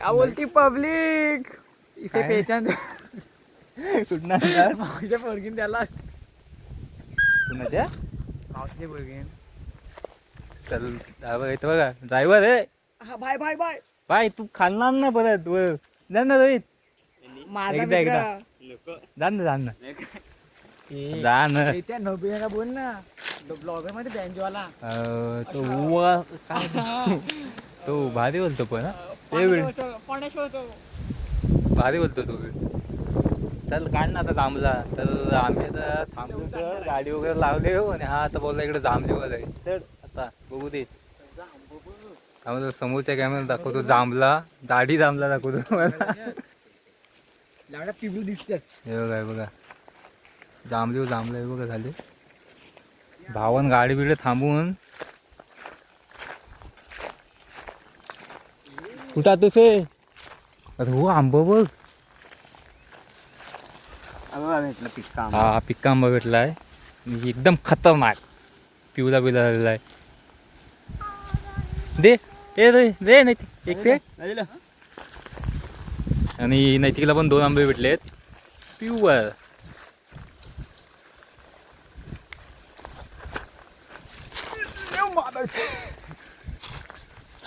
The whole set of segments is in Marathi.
क्या बोलती पब्लिक इसे काय? पहचान कुठं आणणार? मावशीच्या पोरगीन त्याला कुणाच्या मावशीच्या पोरगीन चल ड्रायव्हर येतो बघा ड्रायव्हर आहे हा बाय बाय बाय बाय तू खालणार ना परत वर जा ना रोहित माझा एकदा मित्र जा ना जा ना जा ना त्या नबीला बोल ना ब्लॉगर मध्ये बँजवाला तो उवा काय तो भारी बोलतो पण हा. ते वेळ भारी बोलतो तो चल काढ ना आता जांभला तर आम्ही आता थांबलो तर गाडी वगैरे लावली हो आणि हा आता बोलला इकडे जांभलीवर आहे चल आता बघू दे आम्हाला समोरच्या कॅमेरा दाखवतो जांभला दाढी जांभला दाखवतो लागला पिबू दिसतात हे बघा हे बघा जांभलीवर जांभला हे बघा झाले भावन गाडी बिडे थांबवून कुठं तुसे अरे हो आंबा बघ भेटलं पिक्का हा पिक्का आंबा भेटलाय आणि एकदम खतरनाक पिवला बिवला झालेला आहे दे ए रे दे नैतिक एक पे आणि नैतिकला पण 2 आंबे भेटलेत प्युअर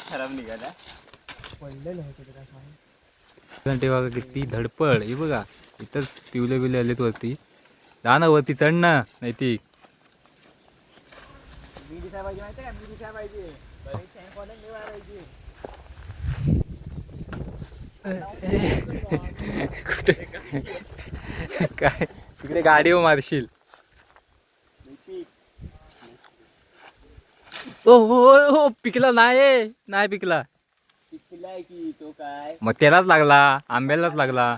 खराब निघाला बघा किती धडपड हे बघा इथंच पिवले बिवले आलेत वरती जा ना वरती चढ ना नैतिक मी दिसाय पाहिजे माहिती का मी दिसाय पाहिजे कुठे काय तिकडे गाडीवर मारशील ओ हो पिकला नाही पिकला पिकलाय की तो काय मग त्यालाच लागला आंब्यालाच लागला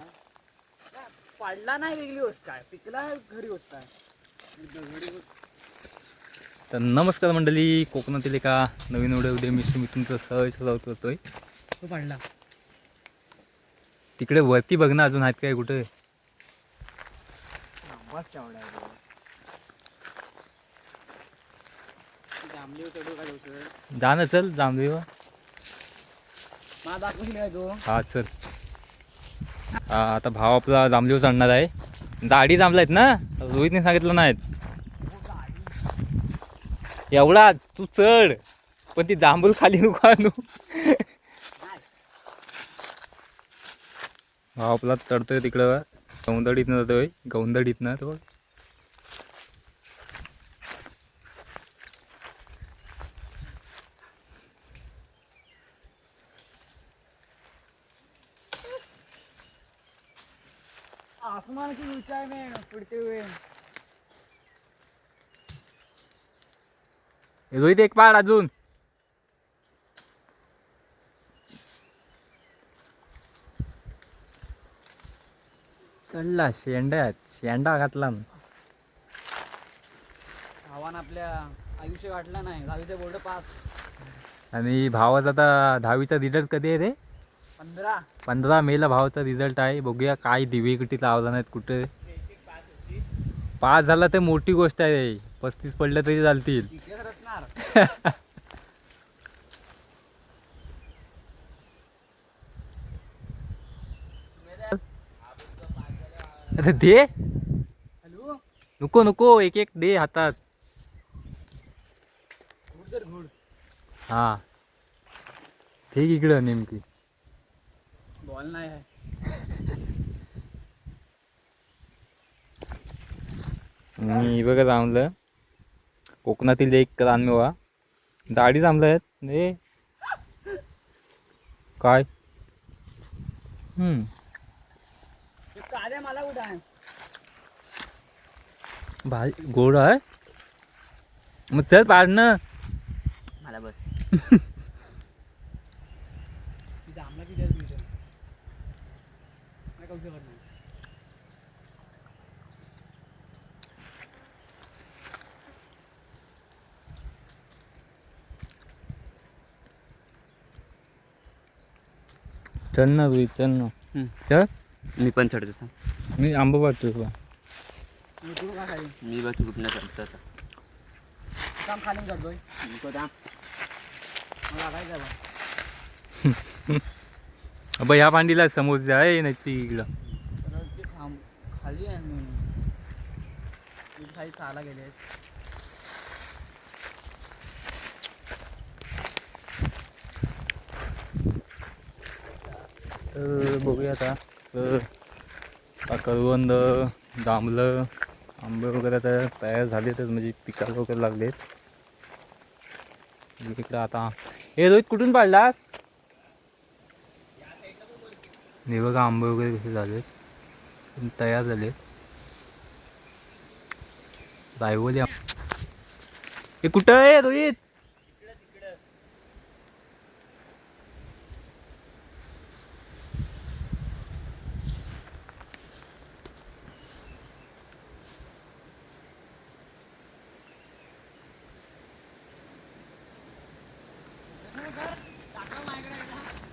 पडला नाही वेगळी गोष्ट काय पिकला घरी गोष्ट काय तर नमस्कार मंडळी कोकणातील एका नवीन व्हिडिओ मी तुमचं सहज सजावत करतोय तो पडला तिकडे वरती बघ ना अजून आहेत काय कुठे आंबाच केवढा आहे जांभली चढू काय गोष्ट जा ना चल जांभलीवर मला दाखवून काय तो हा चल हा आता भाव आपला जांभलीवर चढणार आहे दाढी जांभला आहेत ना रोहितने सांगितलं नाहीत एवढा तू चढ पण ती जांभूल खाली नको आणू भाव आपला चढतोय तिकडं गौंदडीतनं जातोय गौंदडीतनं तो आसमान की ऊंचाई में उड़ते हुए रोहित एक पाड अजून चढला शेंडा घातला आव्हान आपल्या आयुष्य वाटलं नाही 10वीचे बोर्ड पास आणि भावाचा आता 10वीचा रिझल्ट कधी आहे रे 15 मेला भावाचा रिझल्ट आहे बघूया काय दिवे कुठे लावला नाहीत कुठे पास झाला तर मोठी गोष्ट आहे 35 पडलं तरी चालतील अरे दे हॅलो नको एक एक दे हातात घुड हा ठीक इकडं नेमकी बॉल नाही आहे मी बघा जांभलं कोकणातील एक रानमेवा दाढी जांभलं आहेत हे काय काद्या मला कुठं आहे भाई गोड आहे मग चल पाडणं मला बस आमला किती करू शकत नाही चल ना रोहित चल ना चल मी पण चढतो मी आंबा पाडतो तुला मी बघ कुठनं चढतो काम खाली चढतोय मला काय अब ह्या पांडीला समोर आहे नाही ती इकडं. तर ते खाली आहे मी खाली चाला गेले. तर बघूया आता. तर करवंद, जांभळं, आंबे वगैरे आता तयार झालेतच, म्हणजे पिकाला वगैरे लागलेत. इकडं आता हे रोहित कुठून पाडला? हे बघा आंबे वगैरे कसे झालेत, तयार झालेत. रायवली हे कुठं आहे रोहित?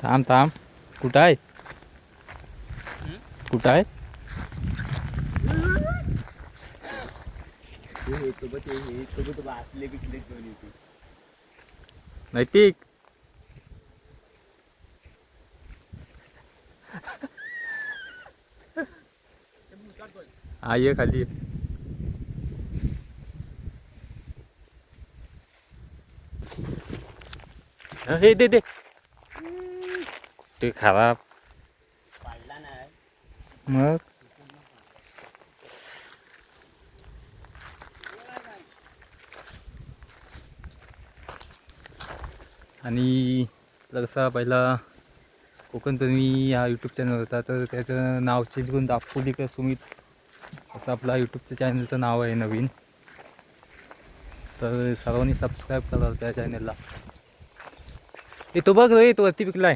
थांब थांब, कुठं आहे? कुठं आहे? नैतिक हा ये खाली ये. हे दे दे ते खराब पाडला नाही मग. आणि जसा पहिला कोकण मी हा यूट्यूब चॅनल होता, तर त्याचं नाव चेंज करून दापोलीकर सुमित असं आपला यूट्यूबच्या चॅनलचं नाव आहे नवीन. तर सर्वांनी सबस्क्राईब करा त्या चॅनलला. हे तो बघ रे, तो वरती पिकलाय.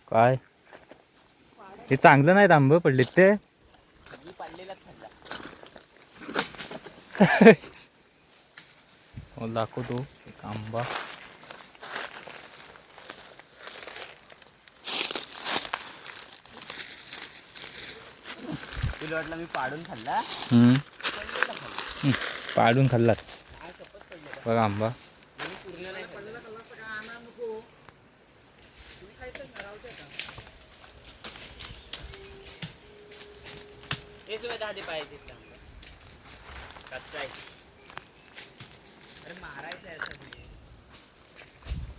काय हे चांगलं नाही, आंबे पडलेत ते. दाखवतो एक आंबा. तुला वाटलं मी पाडून खाल्ला? पाडून खाल्लात बघा आंबा. अरे मारायचं आहे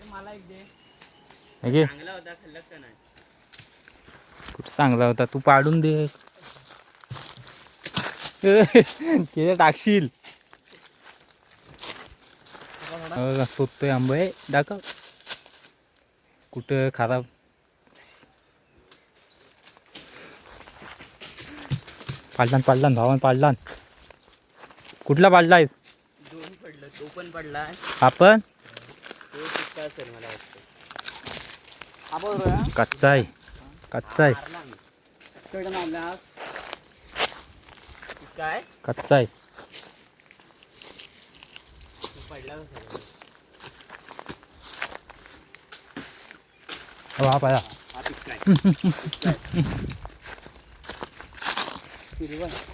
मला एक दे. चांगला होता, खाल्लास का नाही? कुठं चांगला होता, तू पाडून दे. ते टाकशील. शोधतोय आंबा आहे, दाखव कुठं खराब. पाडलान भावान पाडलान. कुठला पाडलाय? दोन पडलं, तो पण पडला. आपण तो चिक्का असेल मला वाटतं. कच्चा आहे, कच्चा आहे, काय कच्चा आहे. पडला कसं? हा पाया हा पिक्का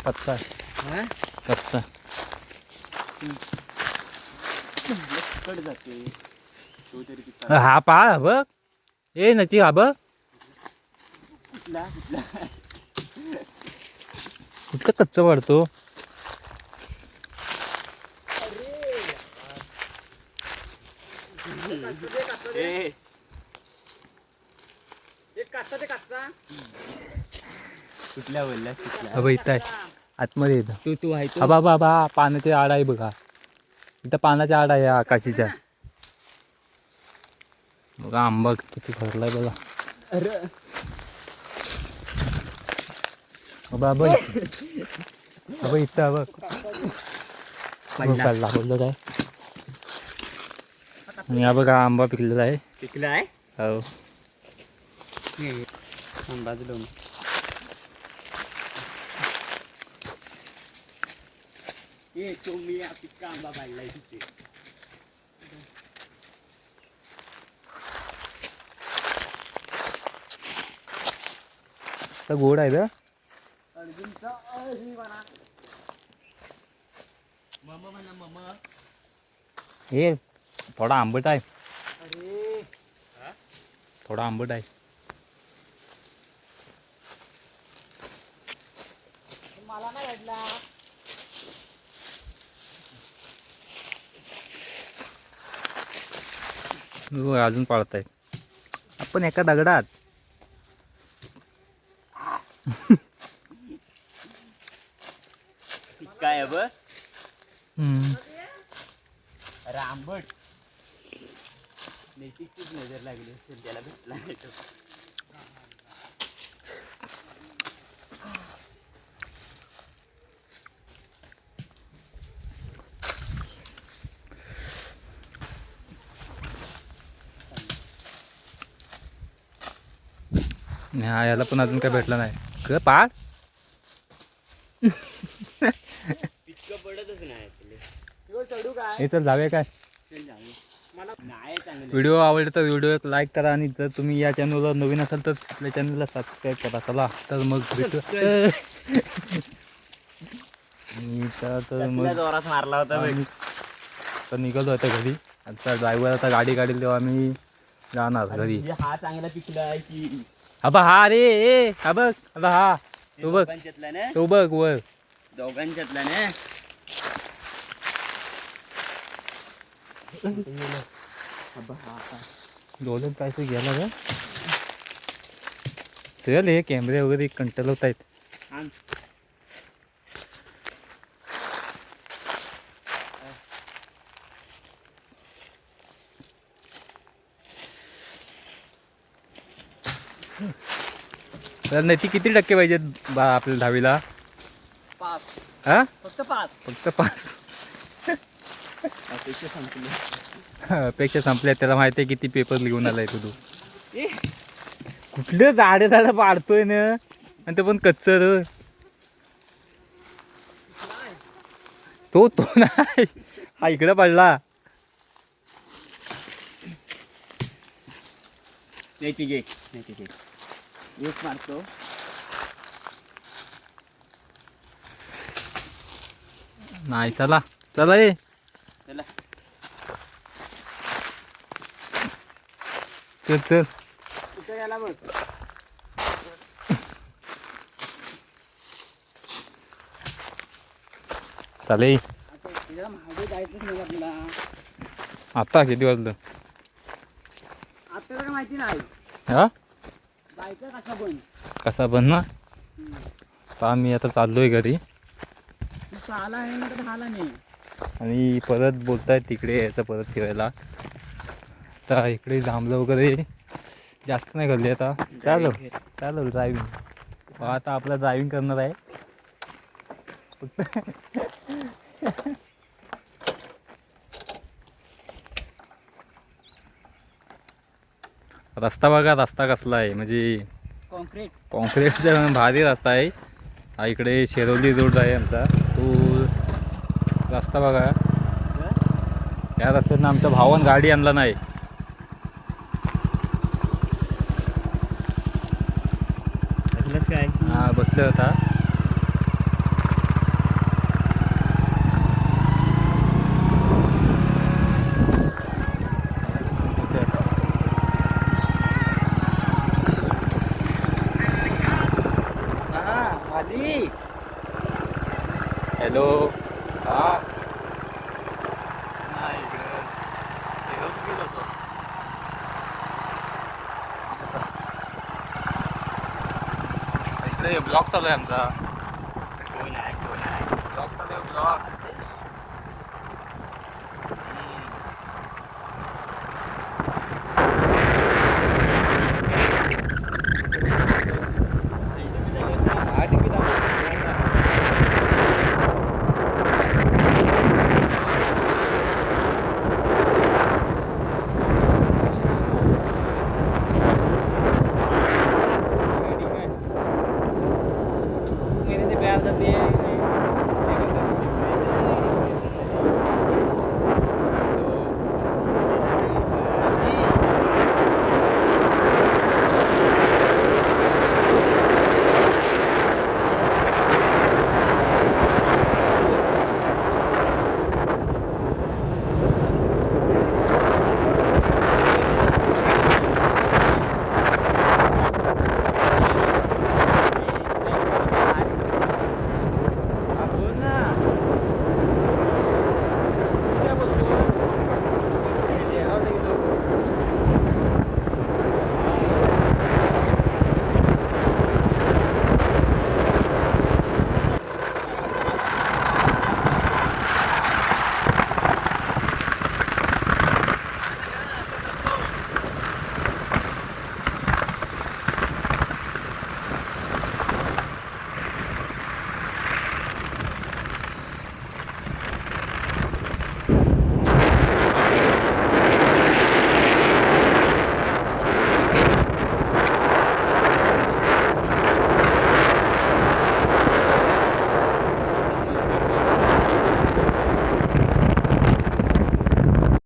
कच्चा आहे, आहे. कच्चा. कट जाते तो तरी पिक्का. हा पा बघ, ए नची हा बघ. कुठला कुठला कुठलं कच्चं वाढतो. कुठल्या बोलला? अबा इथं आहे, आतमध्ये येतं. तू तू आहे तो. बाबा बाबा पानाचे आड आहे बघा, इथं पानाच्या आड आहे आकाशीच्या. बघा आंबा किती भरलाय बघा. अरे बाबा बाबा इथं बघ. काढला बोललो काय. आणि हा बघा आंबा पिकलेला आहे. पिकला आहे. हो बाजूला ये तो मी पिक्का आंबा पाडलाय तिथे. गोड आहे ना. अर्जुनचा म्हणा मम म्हणा मम. हे थोडा आंबट आहे, अरे थोडा आंबट आहे. मला नाही भेटला. हो, अजून पाळताय आपण एका दगडात. काय ब हम्म. अरे आंबट. नैतिकचीच नजर लागली असेल त्याला भेटला नाही तो. हा, याला पण अजून काय भेटलं नाही. क पाळ पिक्क पडतच नाही तुला. चढू काय हे तर जाऊया काय. मला नाही चांगलं. व्हिडिओ आवडला तर व्हिडिओ लाईक करा आणि जर तुम्ही या चॅनलवर नवीन असाल तर आपल्या चॅनलला सबस्क्राईब करा. चला तर मग भेटू. आणि तर मग जोरात मारला होता आम्ही तर निघालो आता घरी. आता ड्रायव्हर आता गाडी काढेल तेव्हा आम्ही जाणार घरी. हा चांगला पिकला आहे की अबा हा रे ए हा बघ अबा हा तो बघ दोघांच्यातला ना तो बघ वर दोघांच्यातला ना. डोलत काय ते गेला का चल. हे कॅमेरे वगैरे कंट्रोल होत आहेत. तर नाही ती किती टक्के पाहिजे बा आपल्या दहावीला. 5 हा फक्त 5 फक्त 5 अपेक्षा संपली. पेक्षा संपल्या. त्याला माहिती आहे किती पेपर लिहून आलाय तू. कुठले झाडे झाडं पाडतोय ना आणि ते पण कच्चर. तो तो नाही हा इकडे पडला. नाही ती घे नाही ती घे एक मारतो. नाही चला चला ये चला चल चल. कुठे याला बघ. चालेल. आता तिला मागे जायचंच नाही आपल्याला. आता किती वाजलं. आपल्याला माहिती नाही हा जायचं कसा पण. कसा पण ना. तर आम्ही आता चाललोय घरी आला आहे ना तर आला नाही. आणि परत बोलतायत तिकडे यायचं परत फिरायला. तर इकडे जांभलं वगैरे जास्त नाही घालली आता. चालो चालो ड्रायव्हिंग. आता आपलं ड्रायव्हिंग करणार आहे. रस्ता बघा रस्ता कसला आहे म्हणजे कॉन्क्रीट. कॉन्क्रीटचा भारी रस्ता आहे. हा इकडे शेरवली रोड आहे आमचा. तो रस्ता बघा. या रस्त्यातनं आमच्या भावानं गाडी आणला नाही. काय हा बसले होता. हॅलो हा इकडे ब्लॉक चालू आहे आमचा.